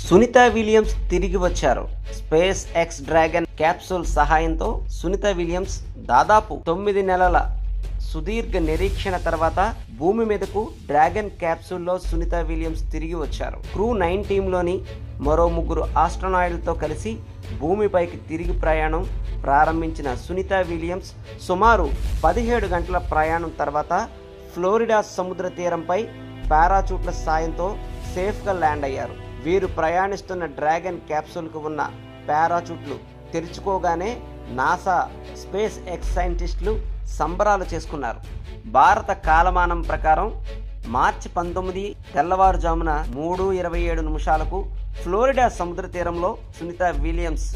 Sunitha Williams తిరిగి వచ్చారు. Space X dragon capsule సహాయంతో సునీత విలియమ్స్ దాదాపు 9 నెలల సుదీర్ఘ నిరీక్షణ తర్వాత భూమి మీదకు డ్రాగన్ క్యాప్సూల్లో సునీత విలియమ్స్ తిరిగి వచ్చారు. క్రూ 9 టీంలోని మరో 3 ఆస్ట్రోనాయిడ్లతో కలిసి భూమిపైకి తిరిగి ప్రయాణం ప్రారంభించిన సునీత విలియమ్స్ సుమారు 17 గంటల ప్రయాణం తర్వాత ఫ్లోరిడా సముద్ర తీరంపై పారాచూట్ల సాయంతో సేఫ్గా ల్యాండ్ అయ్యారు. వీరు ప్రయాణిస్తున్న డ్రాగన్ క్యాప్సూల్కు ఉన్న పారాచూట్లు తెరుచుకోగానే నాసా స్పేస్ ఎక్స్ సైంటిస్టులు సంబరాలు చేసుకున్నారు. భారత కాలమానం ప్రకారం మార్చి 19 తెల్లవారుజామున 3:27 ఫ్లోరిడా సముద్ర తీరంలో సునీత విలియమ్స్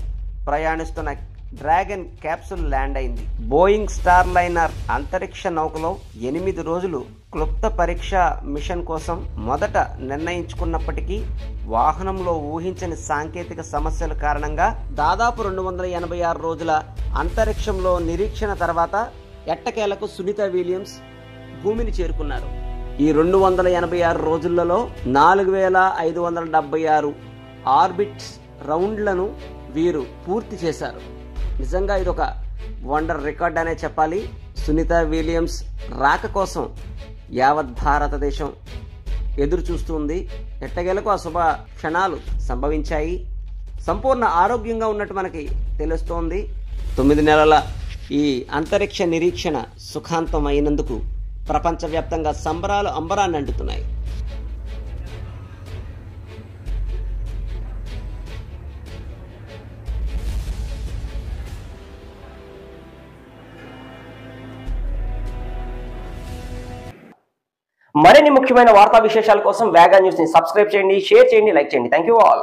ప్రయాణిస్తున్న డ్రాగన్ క్యాప్సూల్ ల్యాండ్ అయింది. బోయింగ్ స్టార్ లైనర్ అంతరిక్ష నౌకలో 8 రోజులు క్లుప్త పరీక్ష మిషన్ కోసం మొదట నిర్ణయించుకున్నప్పటికీ వాహనంలో ఊహించని సాంకేతిక సమస్యల కారణంగా దాదాపు 286 రోజుల అంతరిక్షంలో నిరీక్షణ తర్వాత ఎట్టకేలకు సునీత విలియమ్స్ భూమిని చేరుకున్నారు. ఈ 286 రోజులలో 4576 ఆర్బిట్స్ రౌండ్లను వీరు పూర్తి చేశారు. నిజంగా ఇదొక వండర్ రికార్డ్ అనే చెప్పాలి. సునీత విలియమ్స్ రాక కోసం యావత్ భారతదేశం ఎదురు చూస్తుంది. ఎట్టగేలకు ఆ శుభ క్షణాలు సంభవించాయి. సంపూర్ణ ఆరోగ్యంగా ఉన్నట్టు మనకి తెలుస్తోంది. 9 నెలల ఈ అంతరిక్ష నిరీక్షణ సుఖాంతం అయినందుకు ప్రపంచవ్యాప్తంగా సంబరాలు అంబరాన్ని అంటున్నాయి. మరిన్ని ముఖ్యమైన వార్తా విశేషాల కోసం వేగా న్యూస్ ని సబ్స్క్రైబ్ చేయండి, షేర్ చేయండి, లైక్ చేయండి. Thank you all.